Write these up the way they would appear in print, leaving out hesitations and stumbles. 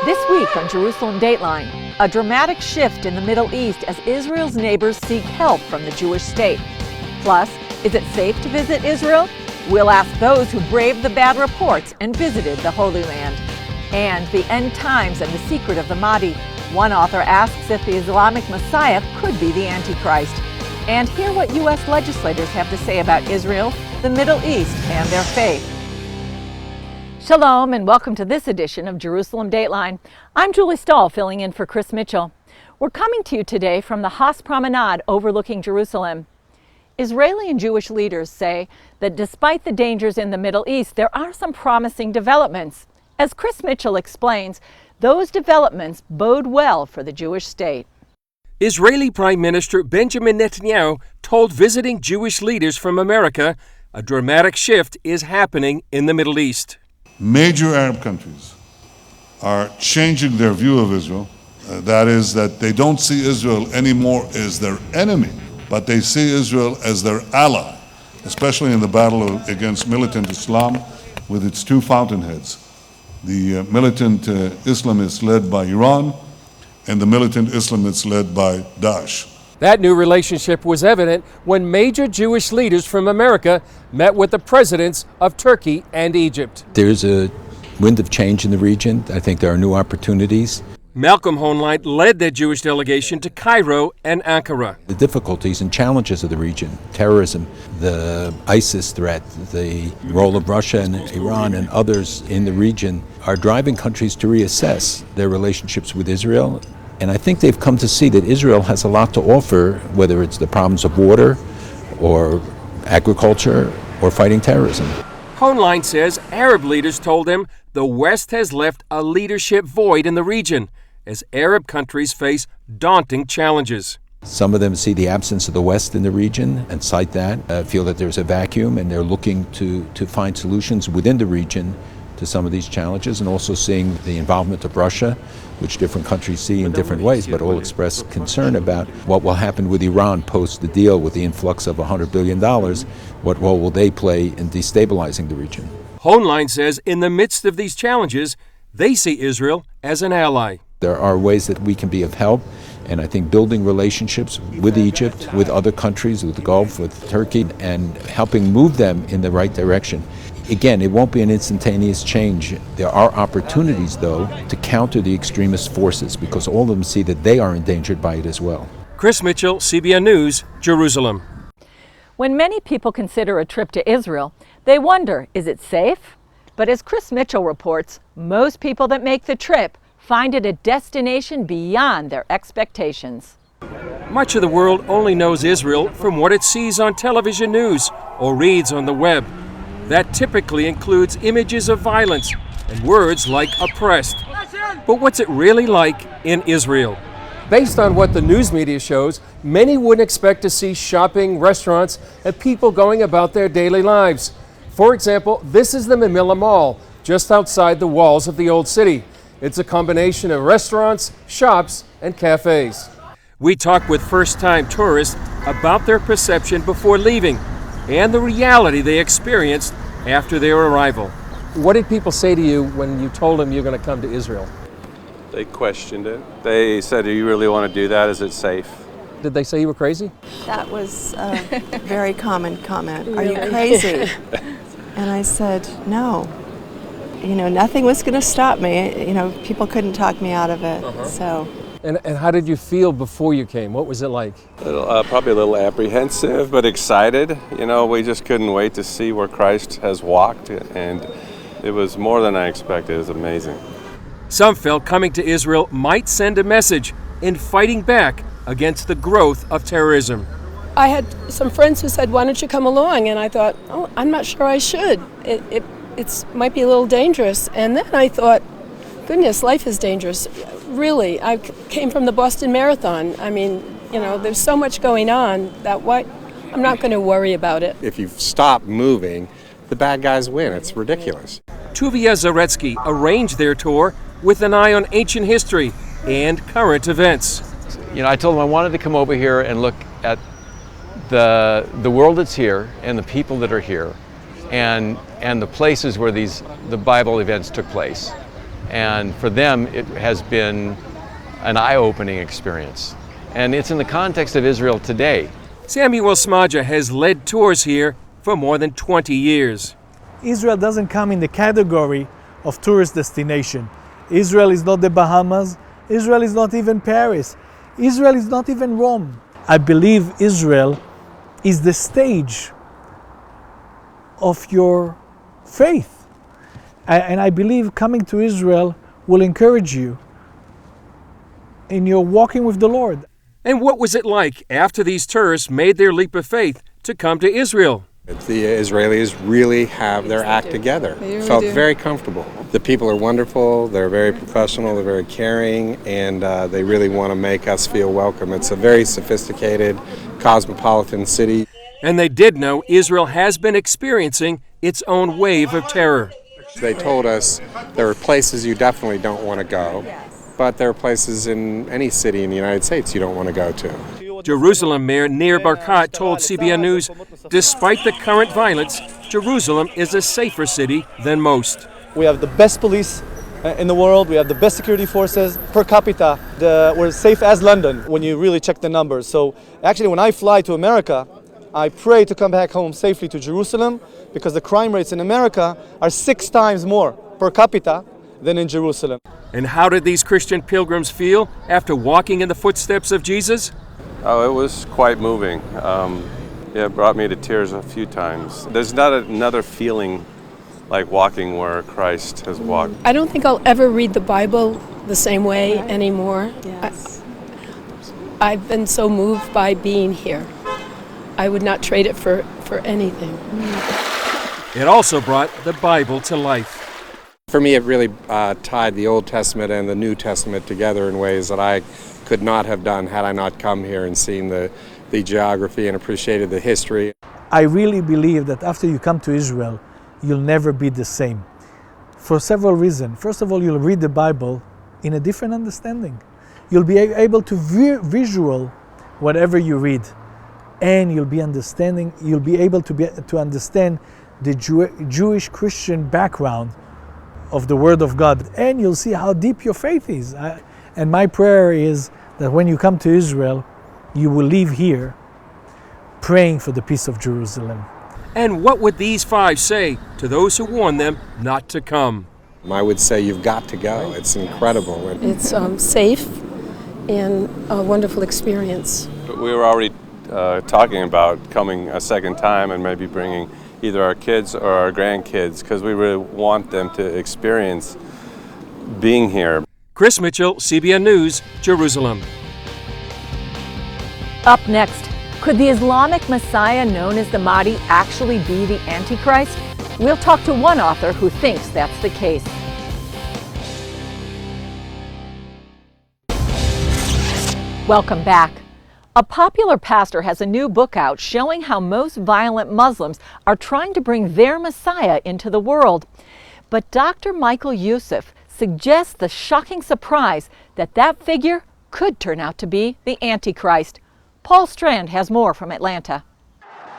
This week on Jerusalem Dateline, a dramatic shift in the Middle East as Israel's neighbors seek help from the Jewish state. Plus, is it safe to visit Israel? We'll ask those who braved the bad reports and visited the Holy Land. And the end times and the secret of the Mahdi. One author asks if the Islamic Messiah could be the Antichrist. And hear what U.S. legislators have to say about Israel, the Middle East, and their faith. Shalom and welcome to this edition of Jerusalem Dateline. I'm Julie Stahl filling in for Chris Mitchell. We're coming to you today from the Haas Promenade overlooking Jerusalem. Israeli and Jewish leaders say that despite the dangers in the Middle East, there are some promising developments. As Chris Mitchell explains, those developments bode well for the Jewish state. Israeli Prime Minister Benjamin Netanyahu told visiting Jewish leaders from America a dramatic shift is happening in the Middle East. Major Arab countries are changing their view of Israel. That is, that they don't see Israel anymore as their enemy, but they see Israel as their ally, especially in the battle against militant Islam with its two fountainheads. The militant Islamists led by Iran and the militant Islamists led by Daesh. That new relationship was evident when major Jewish leaders from America met with the presidents of Turkey and Egypt. There's a wind of change in the region. I think there are new opportunities. Malcolm Hoenlein led that Jewish delegation to Cairo and Ankara. The difficulties and challenges of the region, terrorism, the ISIS threat, the role of Russia and Iran and others in the region are driving countries to reassess their relationships with Israel. And I think they've come to see that Israel has a lot to offer, whether it's the problems of water or agriculture or fighting terrorism. Hoenlein says Arab leaders told him the West has left a leadership void in the region as Arab countries face daunting challenges. Some of them see the absence of the West in the region and cite that, feel that there's a vacuum, and they're looking to find solutions within the region to some of these challenges, and also seeing the involvement of Russia, which different countries see in different ways, but all express concern about what will happen with Iran post the deal with the influx of $100 billion. What role will they play in destabilizing the region? Hoenlein says in the midst of these challenges, they see Israel as an ally. There are ways that we can be of help, and I think building relationships with Egypt, with other countries, with the Gulf, with Turkey, and helping move them in the right direction. Again, it won't be an instantaneous change. There are opportunities, though, to counter the extremist forces because all of them see that they are endangered by it as well. Chris Mitchell, CBN News, Jerusalem. When many people consider a trip to Israel, they wonder, is it safe? But as Chris Mitchell reports, most people that make the trip find it a destination beyond their expectations. Much of the world only knows Israel from what it sees on television news or reads on the web. That typically includes images of violence and words like oppressed. But what's it really like in Israel? Based on what the news media shows, many wouldn't expect to see shopping, restaurants, and people going about their daily lives. For example, this is the Mamilla Mall, just outside the walls of the old city. It's a combination of restaurants, shops, and cafes. We talked with first-time tourists about their perception before leaving and the reality they experienced after their arrival. What did people say to you when you told them you're going to come to Israel? They questioned it. They said, do you really want to do that? Is it safe? Did they say you were crazy? That was a very common comment. Are you crazy? And I said, no. You know, nothing was going to stop me. You know, people couldn't talk me out of it. So. And how did you feel before you came? What was it like? Probably a little apprehensive, but excited. You know, we just couldn't wait to see where Christ has walked, and it was more than I expected. It was amazing. Some felt coming to Israel might send a message in fighting back against the growth of terrorism. I had some friends who said, why don't you come along? And I thought, oh, I'm not sure I should. It might be a little dangerous. And then I thought, goodness, life is dangerous. Really, I came from the Boston Marathon. I mean, you know, there's so much going on that I'm not going to worry about it. If you stop moving, the bad guys win. It's ridiculous. Tuvia Zaretsky arranged their tour with an eye on ancient history and current events. You know, I told them I wanted to come over here and look at the world that's here and the people that are here and the places where the Bible events took place. And for them, it has been an eye-opening experience. And it's in the context of Israel today. Samuel Smadja has led tours here for more than 20 years. Israel doesn't come in the category of tourist destination. Israel is not the Bahamas. Israel is not even Paris. Israel is not even Rome. I believe Israel is the stage of your faith. And I believe coming to Israel will encourage you in your walking with the Lord. And what was it like after these tourists made their leap of faith to come to Israel? The Israelis really have their act together. Felt very comfortable. The people are wonderful, they're very professional, they're very caring, and they really want to make us feel welcome. It's a very sophisticated, cosmopolitan city. And they did know Israel has been experiencing its own wave of terror. They told us there are places you definitely don't want to go, but there are places in any city in the United States you don't want to go to. Jerusalem Mayor Nir Barkat told CBN News, despite the current violence, Jerusalem is a safer city than most. We have the best police in the world, we have the best security forces. Per capita, we're safe as London when you really check the numbers. So actually when I fly to America, I pray to come back home safely to Jerusalem because the crime rates in America are 6 times more per capita than in Jerusalem. And how did these Christian pilgrims feel after walking in the footsteps of Jesus? Oh, it was quite moving. It brought me to tears a few times. There's not another feeling like walking where Christ has walked. I don't think I'll ever read the Bible the same way anymore. Yes. I've been so moved by being here. I would not trade it for anything. It also brought the Bible to life. For me, it really tied the Old Testament and the New Testament together in ways that I could not have done had I not come here and seen the geography and appreciated the history. I really believe that after you come to Israel, you'll never be the same. For several reasons. First of all, you'll read the Bible in a different understanding. You'll be able to visual whatever you read. And you'll be able to understand the Jewish Christian background of the Word of God, and you'll see how deep your faith is. And my prayer is that when you come to Israel, you will leave here praying for the peace of Jerusalem. And what would these 5 say to those who warned them not to come? I would say you've got to go. It's incredible. It's safe and a wonderful experience. We were already talking about coming a second time and maybe bringing either our kids or our grandkids because we really want them to experience being here. Chris Mitchell, CBN News, Jerusalem. Up next, could the Islamic Messiah known as the Mahdi actually be the Antichrist? We'll talk to one author who thinks that's the case. Welcome back. A popular pastor has a new book out showing how most violent Muslims are trying to bring their Messiah into the world. But Dr. Michael Youssef suggests the shocking surprise that that figure could turn out to be the Antichrist. Paul Strand has more from Atlanta.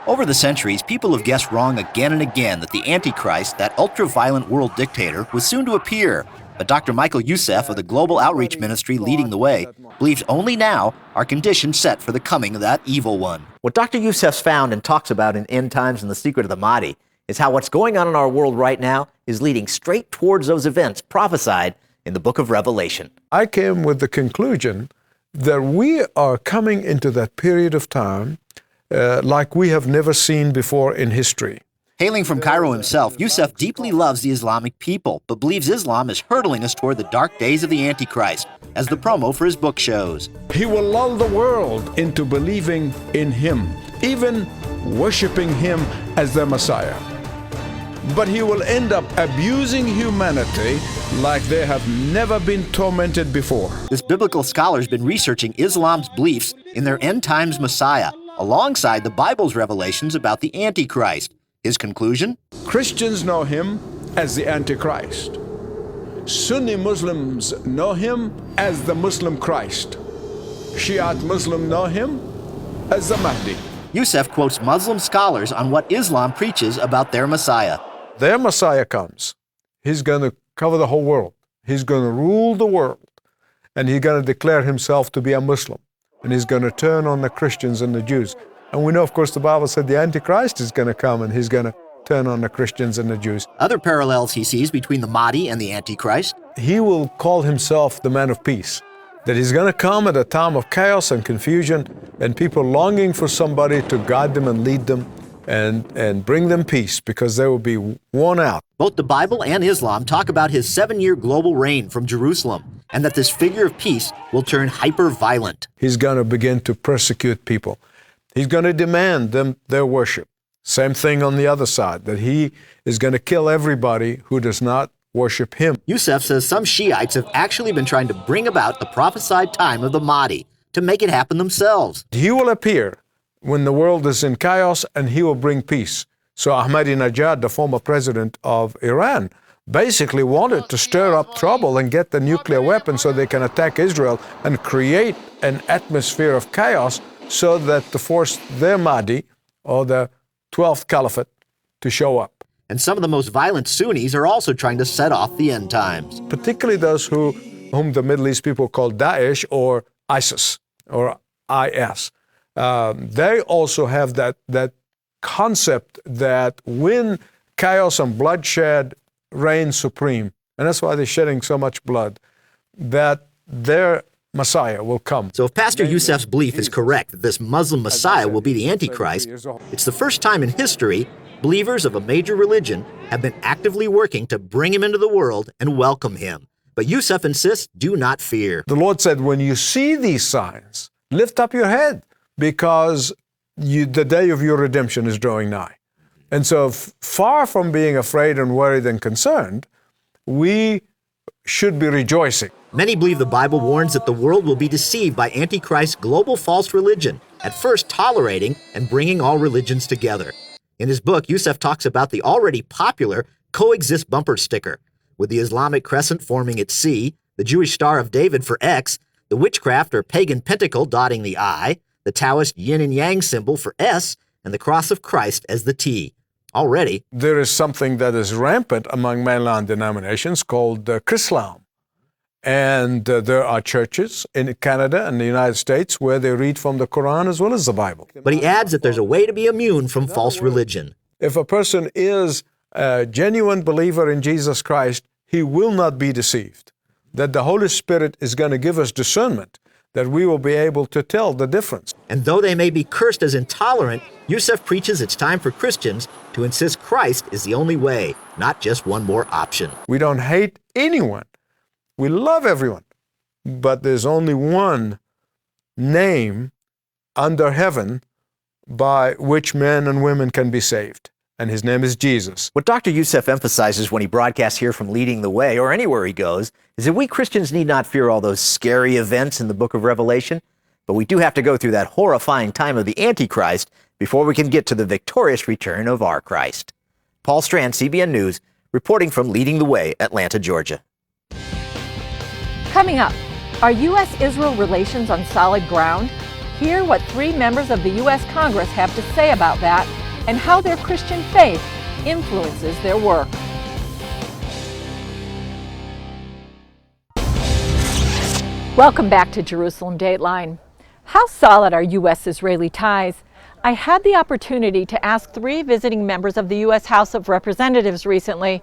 Over the centuries, people have guessed wrong again and again that the Antichrist, that ultra-violent world dictator, was soon to appear. But Dr. Michael Youssef of the Global Outreach Ministry leading the way believes only now are conditions set for the coming of that evil one. What Dr. Youssef's found and talks about in End Times and the Secret of the Mahdi is how what's going on in our world right now is leading straight towards those events prophesied in the book of Revelation. I came with the conclusion that we are coming into that period of time like we have never seen before in history. Hailing from Cairo himself, Youssef deeply loves the Islamic people, but believes Islam is hurtling us toward the dark days of the Antichrist, as the promo for his book shows. He will lull the world into believing in him, even worshiping him as their Messiah. But he will end up abusing humanity like they have never been tormented before. This biblical scholar's been researching Islam's beliefs in their end times Messiah, alongside the Bible's revelations about the Antichrist. His conclusion? Christians know him as the Antichrist. Sunni Muslims know him as the Muslim Christ. Shiite Muslims know him as the Mahdi. Youssef quotes Muslim scholars on what Islam preaches about their Messiah. Their Messiah comes. He's going to cover the whole world. He's going to rule the world, and he's going to declare himself to be a Muslim, and he's going to turn on the Christians and the Jews. And we know, of course, the Bible said the Antichrist is going to come, and he's going to turn on the Christians and the Jews. Other parallels he sees between the Mahdi and the Antichrist. He will call himself the man of peace, that he's going to come at a time of chaos and confusion and people longing for somebody to guide them and lead them and bring them peace, because they will be worn out. Both the Bible and Islam talk about his 7-year global reign from Jerusalem, and that this figure of peace will turn hyper-violent. He's going to begin to persecute people. He's going to demand them their worship. Same thing on the other side, that he is going to kill everybody who does not worship him. Youssef says some Shiites have actually been trying to bring about the prophesied time of the Mahdi to make it happen themselves. He will appear when the world is in chaos, and he will bring peace. So Ahmadinejad, the former president of Iran, basically wanted to stir up trouble and get the nuclear weapons so they can attack Israel and create an atmosphere of chaos so that to force their Mahdi, or the 12th Caliphate, to show up. And some of the most violent Sunnis are also trying to set off the end times. Particularly those whom the Middle East people call Daesh or ISIS or IS. They also have that concept that when chaos and bloodshed reign supreme, and that's why they're shedding so much blood, that their Messiah will come. So if Pastor Youssef's belief is correct that this Muslim Messiah will be the Antichrist, it's the first time in history believers of a major religion have been actively working to bring him into the world and welcome him. But Youssef insists, do not fear. The Lord said, when you see these signs, lift up your head, because the day of your redemption is drawing nigh. And so far from being afraid and worried and concerned, we should be rejoicing. Many believe the Bible warns that the world will be deceived by Antichrist's global false religion, at first tolerating and bringing all religions together. In his book, Youssef talks about the already popular Coexist bumper sticker, with the Islamic crescent forming its C, the Jewish Star of David for X, the witchcraft or pagan pentacle dotting the I, the Taoist yin and yang symbol for S, and the cross of Christ as the T. Already, there is something that is rampant among mainline denominations called Chrislam. And there are churches in Canada and the United States where they read from the Quran as well as the Bible. But he adds that there's a way to be immune from false religion. If a person is a genuine believer in Jesus Christ, he will not be deceived. That the Holy Spirit is going to give us discernment, that we will be able to tell the difference. And though they may be cursed as intolerant, Youssef preaches it's time for Christians to insist Christ is the only way, not just one more option. We don't hate anyone. We love everyone. But there's only one name under heaven by which men and women can be saved, and his name is Jesus. What Dr. Youssef emphasizes when he broadcasts here from Leading the Way, or anywhere he goes, is that we Christians need not fear all those scary events in the book of Revelation, but we do have to go through that horrifying time of the Antichrist before we can get to the victorious return of our Christ. Paul Strand, CBN News, reporting from Leading the Way, Atlanta, Georgia. Coming up, are U.S.-Israel relations on solid ground? Hear what 3 members of the U.S. Congress have to say about that and how their Christian faith influences their work. Welcome back to Jerusalem Dateline. How solid are U.S.-Israeli ties? I had the opportunity to ask 3 visiting members of the U.S. House of Representatives recently.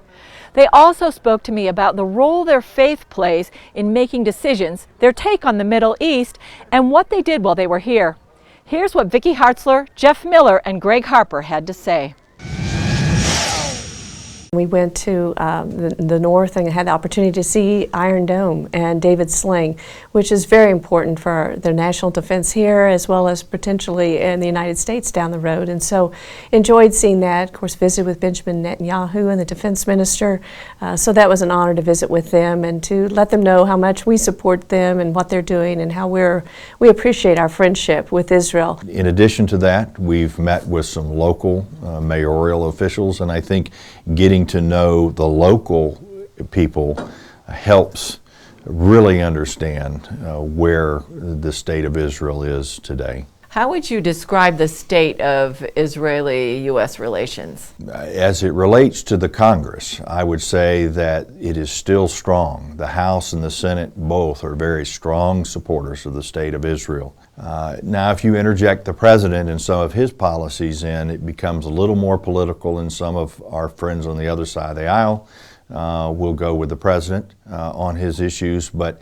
They also spoke to me about the role their faith plays in making decisions, their take on the Middle East, and what they did while they were here. Here's what Vicki Hartzler, Jeff Miller, and Greg Harper had to say. We went to the north and had the opportunity to see Iron Dome and David Sling, which is very important for their national defense here as well as potentially in the United States down the road. And so enjoyed seeing that. Of course, visited with Benjamin Netanyahu and the defense minister. So that was an honor to visit with them and to let them know how much we support them and what they're doing and how we appreciate our friendship with Israel. In addition to that, we've met with some local mayoral officials, and I think getting to know the local people helps really understand where the state of Israel is today. How would you describe the state of Israeli-U.S. relations? As it relates to the Congress, I would say that it is still strong. The House and the Senate both are very strong supporters of the state of Israel. Now, if you interject the president and some of his policies in, it becomes a little more political, and some of our friends on the other side of the aisle will go with the president on his issues. But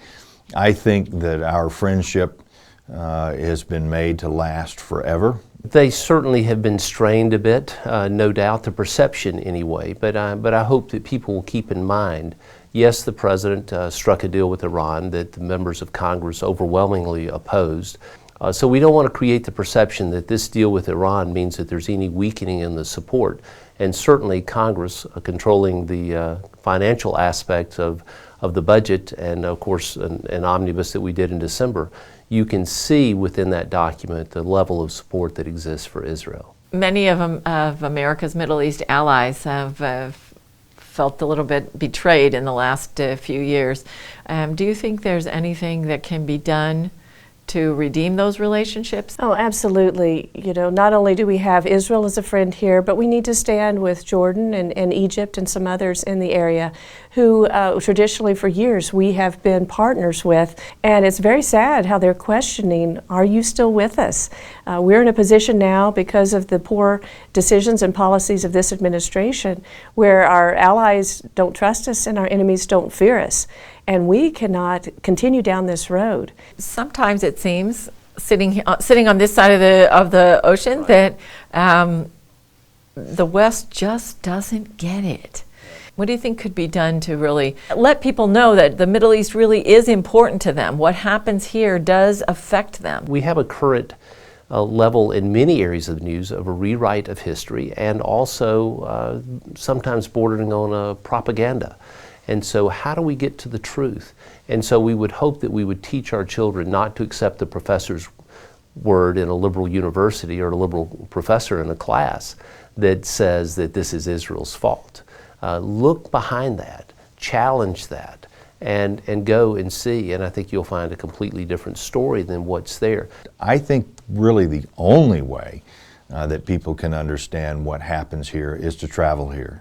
I think that our friendship has been made to last forever. They certainly have been strained a bit, no doubt, the perception anyway, but I hope that people will keep in mind, yes, the president struck a deal with Iran that the members of Congress overwhelmingly opposed. So we don't want to create the perception that this deal with Iran means that there's any weakening in the support. And certainly Congress controlling the financial aspects of the budget, and of course an omnibus that we did in December, you can see within that document the level of support that exists for Israel. Many of America's Middle East allies have felt a little bit betrayed in the last few years. Do you think there's anything that can be done to redeem those relationships? Oh, absolutely. You know, not only do we have Israel as a friend here, but we need to stand with Jordan and Egypt and some others in the area who traditionally for years we have been partners with. And it's very sad how they're questioning, are you still with us? We're in a position now because of the poor decisions and policies of this administration where our allies don't trust us and our enemies don't fear us. And we cannot continue down this road. Sometimes it seems, sitting on this side of the ocean, that the West just doesn't get it. What do you think could be done to really let people know that the Middle East really is important to them? What happens here does affect them. We have a current level in many areas of the news of a rewrite of history, and also sometimes bordering on propaganda. And so how do we get to the truth? And so we would hope that we would teach our children not to accept the professor's word in a liberal university or a liberal professor in a class that says that this is Israel's fault. Look behind that, challenge that, and go and see. And I think you'll find a completely different story than what's there. I think really the only way that people can understand what happens here is to travel here.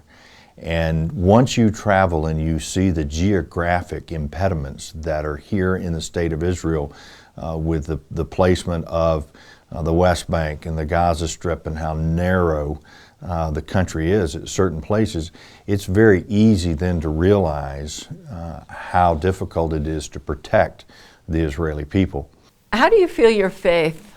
And once you travel and you see the geographic impediments that are here in the state of Israel with the placement of the West Bank and the Gaza Strip and how narrow the country is at certain places, it's very easy then to realize how difficult it is to protect the Israeli people. How do you feel your faith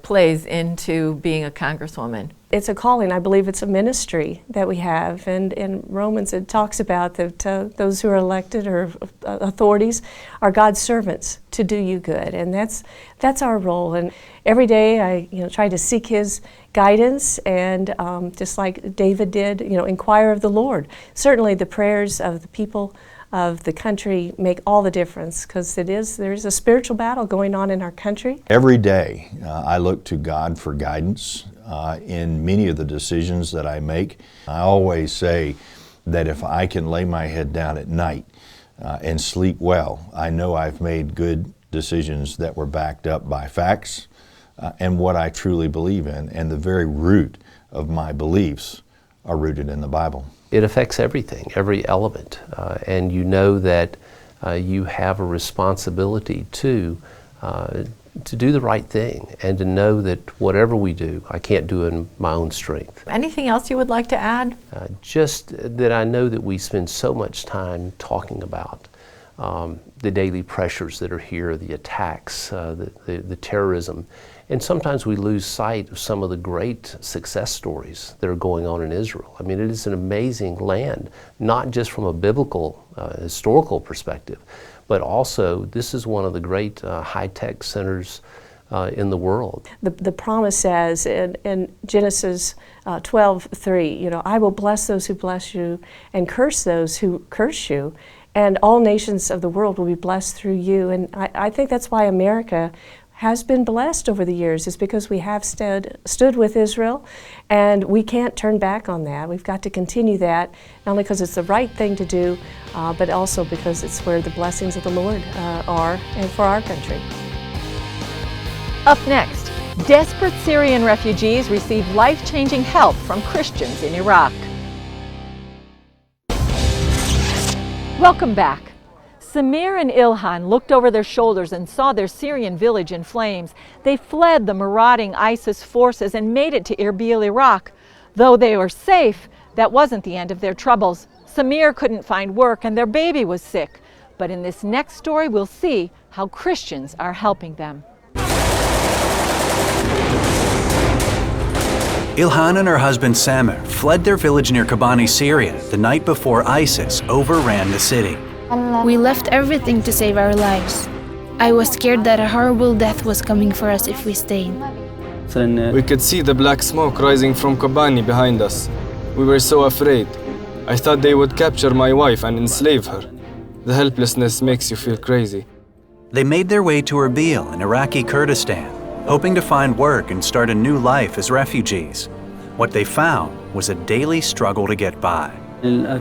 plays into being a congresswoman? It's a calling. I believe it's a ministry that we have. And in Romans it talks about that those who are elected or authorities are God's servants to do you good. And that's our role. And every day I try to seek His guidance and just like David did, inquire of the Lord. Certainly the prayers of the people of the country make all the difference, because there's a spiritual battle going on in our country. Every day I look to God for guidance in many of the decisions that I make. I always say that if I can lay my head down at night and sleep well, I know I've made good decisions that were backed up by facts and what I truly believe in, and the very root of my beliefs are rooted in the Bible. It affects everything, every element, and you know that you have a responsibility to do the right thing, and to know that whatever we do, I can't do in my own strength. Anything else you would like to add? Just that I know that we spend so much time talking about the daily pressures that are here, the attacks, the terrorism, and sometimes we lose sight of some of the great success stories that are going on in Israel. I mean, it is an amazing land, not just from a biblical, historical perspective, but also this is one of the great high-tech centers in the world. The promise says in Genesis 12:3, I will bless those who bless you and curse those who curse you, and all nations of the world will be blessed through you. And I think that's why America has been blessed over the years, is because we have stood with Israel, and we can't turn back on that. We've got to continue that, not only because it's the right thing to do, but also because it's where the blessings of the Lord are, and for our country. Up next, Desperate Syrian refugees receive life-changing help from Christians in Iraq. Welcome back. Samir and Ilhan looked over their shoulders and saw their Syrian village in flames. They fled the marauding ISIS forces and made it to Erbil, Iraq. Though they were safe, that wasn't the end of their troubles. Samir couldn't find work and their baby was sick. But in this next story, we'll see how Christians are helping them. Ilhan and her husband Samir fled their village near Kobani, Syria, the night before ISIS overran the city. We left everything to save our lives. I was scared that a horrible death was coming for us if we stayed. We could see the black smoke rising from Kobani behind us. We were so afraid. I thought they would capture my wife and enslave her. The helplessness makes you feel crazy. They made their way to Erbil in Iraqi Kurdistan, hoping to find work and start a new life as refugees. What they found was a daily struggle to get by.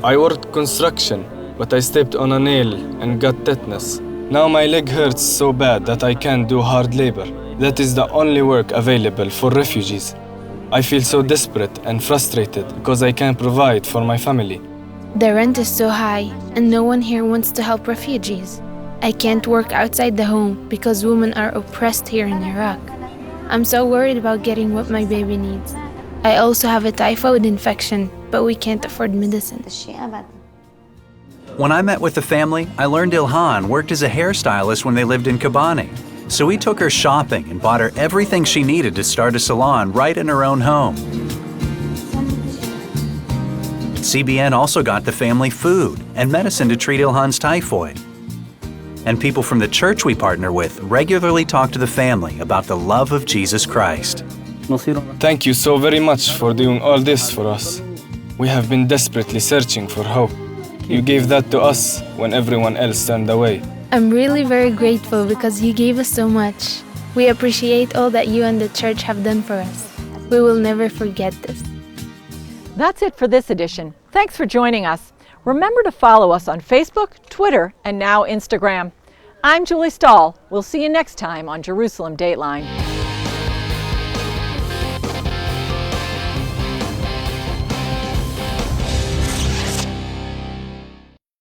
I worked construction, but I stepped on a nail and got tetanus. Now my leg hurts so bad that I can't do hard labor. That is the only work available for refugees. I feel so desperate and frustrated because I can't provide for my family. The rent is so high, and no one here wants to help refugees. I can't work outside the home because women are oppressed here in Iraq. I'm so worried about getting what my baby needs. I also have a typhoid infection, but we can't afford medicine. When I met with the family, I learned Ilhan worked as a hairstylist when they lived in Kobani. So we took her shopping and bought her everything she needed to start a salon right in her own home. CBN also got the family food and medicine to treat Ilhan's typhoid. And people from the church we partner with regularly talk to the family about the love of Jesus Christ. Thank you so very much for doing all this for us. We have been desperately searching for hope. You gave that to us when everyone else turned away. I'm really very grateful because you gave us so much. We appreciate all that you and the church have done for us. We will never forget this. That's it for this edition. Thanks for joining us. Remember to follow us on Facebook, Twitter, and now Instagram. I'm Julie Stahl. We'll see you next time on Jerusalem Dateline.